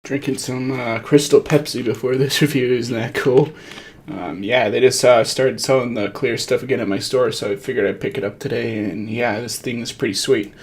Drinking some Crystal Pepsi before this review. Isn't that cool? Yeah, they just started selling the clear stuff again at my store, so I figured I'd pick it up today, and yeah, this thing is pretty sweet.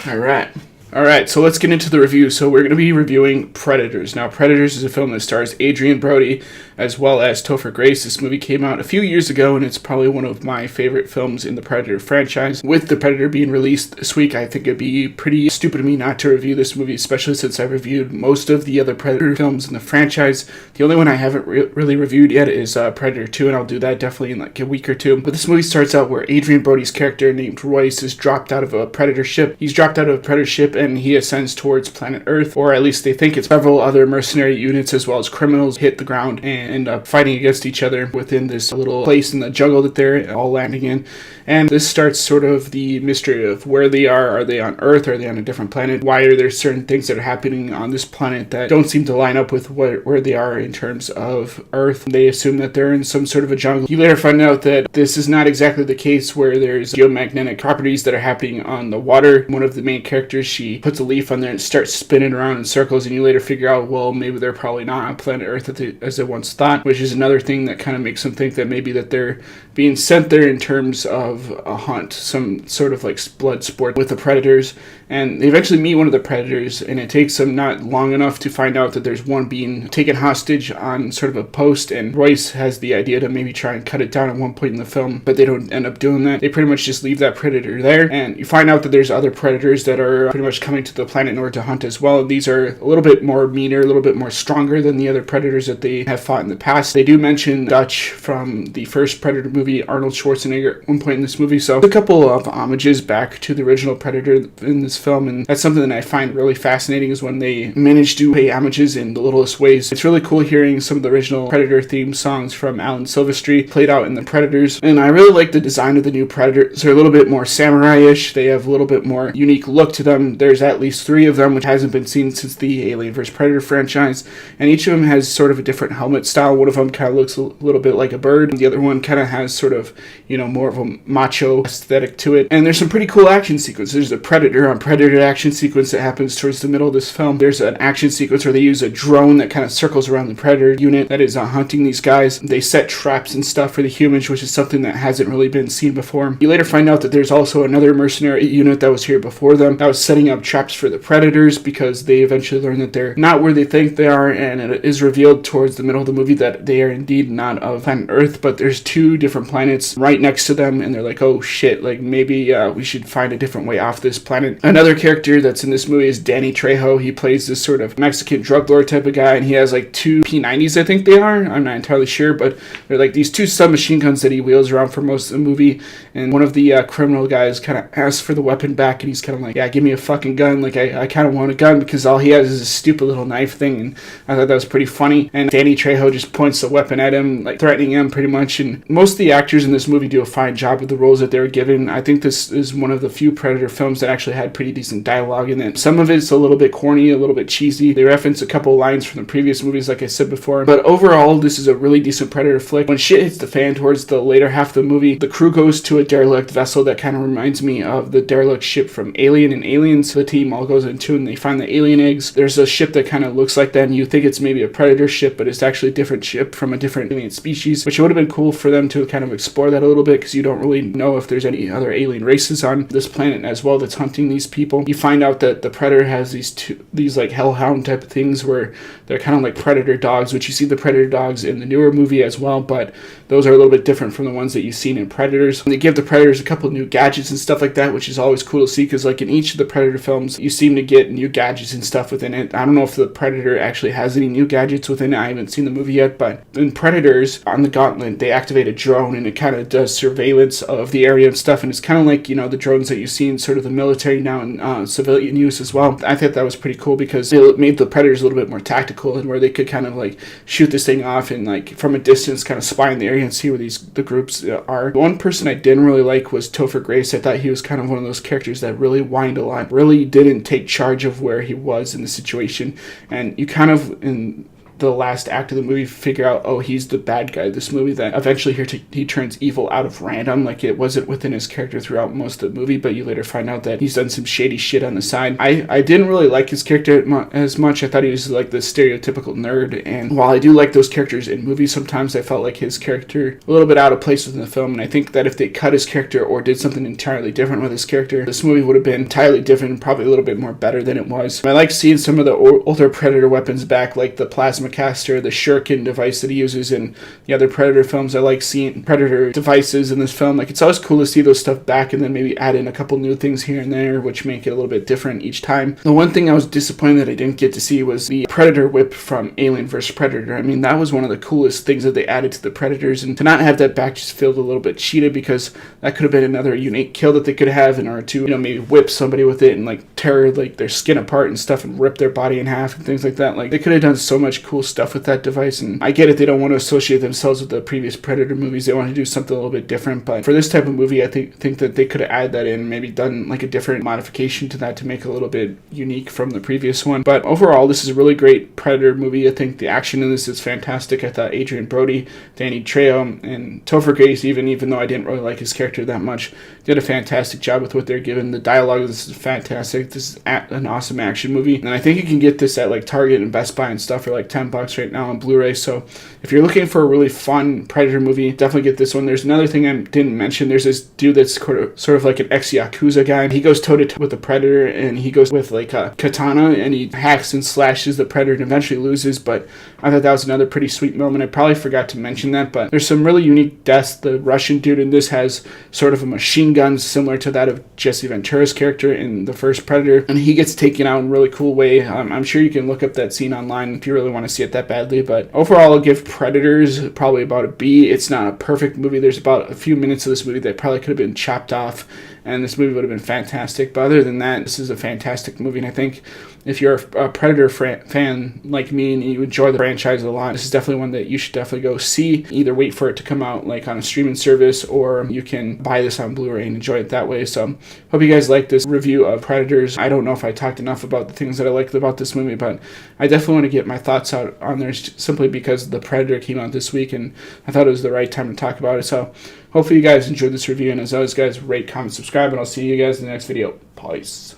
Alright, so let's get into the review. So we're going to be reviewing Predators. Now, Predators is a film that stars Adrien Brody as well as Topher Grace. This movie came out a few years ago, and it's probably one of my favorite films in the Predator franchise. With The Predator being released this week, I think it'd be pretty stupid of me not to review this movie, especially since I've reviewed most of the other Predator films in the franchise. The only one I haven't really reviewed yet is Predator 2, and I'll do that definitely in like a week or two. But this movie starts out where Adrien Brody's character named Royce is dropped out of a Predator ship. He's dropped out of a Predator ship, and he ascends towards planet Earth, or at least they think it's. Several other mercenary units as well as criminals hit the ground and end up fighting against each other within this little place in the jungle that they're all landing in. And this starts sort of the mystery of where they are. Are they on Earth? Are they on a different planet? Why are there certain things that are happening on this planet that don't seem to line up with where they are in terms of Earth? They assume that they're in some sort of a jungle. You later find out that this is not exactly the case, where there's geomagnetic properties that are happening on the water. One of the main characters, she puts a leaf on there and starts spinning around in circles, and you later figure out, well, maybe they're probably not on planet Earth as they once thought, which is another thing that kind of makes them think that maybe that they're being sent there in terms of a hunt, some sort of like blood sport with the Predators. And they eventually meet one of the Predators, and it takes them not long enough to find out that there's one being taken hostage on sort of a post, and Royce has the idea to maybe try and cut it down at one point in the film, but they don't end up doing that. They pretty much just leave that Predator there, and you find out that there's other Predators that are pretty much coming to the planet in order to hunt as well. These are a little bit more meaner, a little bit more stronger than the other Predators that they have fought in the past. They do mention Dutch from the first Predator movie, Arnold Schwarzenegger, at one point in this movie, so a couple of homages back to the original Predator in this film, and that's something that I find really fascinating, is when they manage to pay homages in the littlest ways. It's really cool hearing some of the original Predator theme songs from Alan Silvestri played out in the Predators, and I really like the design of the new Predators. They're a little bit more samurai-ish. They have a little bit more unique look to them. There's at least 3 of them, which hasn't been seen since the Alien vs. Predator franchise, and each of them has sort of a different helmet style. One of them kind of looks a little bit like a bird, and the other one kind of has sort of, more of a macho aesthetic to it. And there's some pretty cool action sequences. There's a Predator on Predator action sequence that happens towards the middle of this film. There's an action sequence where they use a drone that kind of circles around the Predator unit that is hunting these guys. They set traps and stuff for the humans, which is something that hasn't really been seen before. You later find out that there's also another mercenary unit that was here before them that was setting up traps for the Predators, because they eventually learn that they're not where they think they are, and it is revealed towards the middle of the movie that they are indeed not of planet Earth, but there's 2 different planets right next to them, and they're like, oh shit, like maybe we should find a different way off this planet. Another character that's in this movie is Danny Trejo. He plays this sort of Mexican drug lord type of guy, and he has like 2 P90s, I think they are. I'm not entirely sure, but they're like these 2 submachine guns that he wheels around for most of the movie, and one of the criminal guys kind of asks for the weapon back, and he's kind of like, yeah, give me a fucking gun. Like, I kind of want a gun, because all he has is a stupid little knife thing, and I thought that was pretty funny. And Danny Trejo just points the weapon at him, like threatening him pretty much, and most of the actors in this movie do a fine job with the roles that they were given. I think this is one of the few Predator films that actually had pretty decent dialogue in it. Some of it's a little bit corny, a little bit cheesy. They reference a couple lines from the previous movies, like I said before, but overall, this is a really decent Predator flick. When shit hits the fan towards the later half of the movie, the crew goes to a derelict vessel that kind of reminds me of the derelict ship from Alien and Aliens. The team all goes into, and they find the alien eggs. There's a ship that kind of looks like that, and you think it's maybe a Predator ship, but it's actually a different ship from a different alien species, which would have been cool for them to kind of explore that a little bit, because you don't really know if there's any other alien races on this planet as well that's hunting these people. You find out that the Predator has these like hellhound type of things where they're kind of like Predator dogs, which you see the Predator dogs in the newer movie as well, but those are a little bit different from the ones that you've seen in Predators. And they give the Predators a couple new gadgets and stuff like that, which is always cool to see, because like in each of the Predator films, you seem to get new gadgets and stuff within it. I don't know if the Predator actually has any new gadgets within it. I haven't seen the movie yet, but in Predators, on the Gauntlet, they activate a drone, and it kind of does surveillance of the area and stuff, and it's kind of like, the drones that you see in sort of the military now in civilian use as well. I thought that was pretty cool, because it made the Predators a little bit more tactical, and where they could kind of like shoot this thing off and like from a distance kind of spy in the area and see where the groups are. The one person I didn't really like was Topher Grace. I thought he was kind of one of those characters that really whined a lot, really didn't take charge of where he was in the situation, and you kind of, in the last act of the movie figure out, oh, he's the bad guy of this movie, that eventually he turns evil out of random. Like, it wasn't within his character throughout most of the movie, but you later find out that he's done some shady shit on the side. I didn't really like his character as much. I thought he was like the stereotypical nerd, and while I do like those characters in movies, sometimes I felt like his character a little bit out of place within the film, and I think that if they cut his character or did something entirely different with his character, this movie would have been entirely different and probably a little bit more better than it was. I like seeing some of the older Predator weapons back, like the plasma caster, the shuriken device that he uses in the other Predator films. I like seeing Predator devices in this film. Like, it's always cool to see those stuff back and then maybe add in a couple new things here and there, which make it a little bit different each time. The one thing I was disappointed that I didn't get to see was the Predator whip from Alien vs. Predator. I mean, that was one of the coolest things that they added to the Predators, and to not have that back just felt a little bit cheated, because that could have been another unique kill that they could have in order to, maybe whip somebody with it and like tear like their skin apart and stuff and rip their body in half and things like that. Like, they could have done so much cool stuff with that device, and I get it, they don't want to associate themselves with the previous Predator movies. They want to do something a little bit different, but for this type of movie, I think that they could have added that in, maybe done like a different modification to that to make it a little bit unique from the previous one. But overall, this is a really great Predator movie. I think the action in this is fantastic. I thought Adrian Brody, Danny Trejo, and Topher Grace, even though I didn't really like his character that much, did a fantastic job with what they're given. The dialogue of this is fantastic. This is an awesome action movie, and I think you can get this at like Target and Best Buy and stuff for like $10 right now on Blu-ray. So if you're looking for a really fun Predator movie, definitely get this one. There's another thing I didn't mention. There's this dude that's sort of like an ex-Yakuza guy. He goes toe-to-toe with the Predator, and he goes with like a katana, and he hacks and slashes the Predator and eventually loses. But I thought that was another pretty sweet moment. I probably forgot to mention that, but there's some really unique deaths. The Russian dude in this has sort of a machine gun similar to that of Jesse Ventura's character in the first Predator, and he gets taken out in a really cool way. I'm sure you can look up that scene online if you really want to see it that badly, but overall I'll give Predators probably about a B. It's not a perfect movie. There's about a few minutes of this movie that probably could have been chopped off, and this movie would have been fantastic. But other than that, this is a fantastic movie, and I think if you're a Predator fan like me and you enjoy the franchise a lot, this is definitely one that you should definitely go see. Either wait for it to come out like on a streaming service, or you can buy this on Blu-ray and enjoy it that way. So hope you guys like this review of Predators. I don't know if I talked enough about the things that I liked about this movie, but I definitely want to get my thoughts out on there simply because The Predator came out this week and I thought it was the right time to talk about it. So hopefully you guys enjoyed this review, and as always guys, rate, comment, subscribe, and I'll see you guys in the next video. Peace.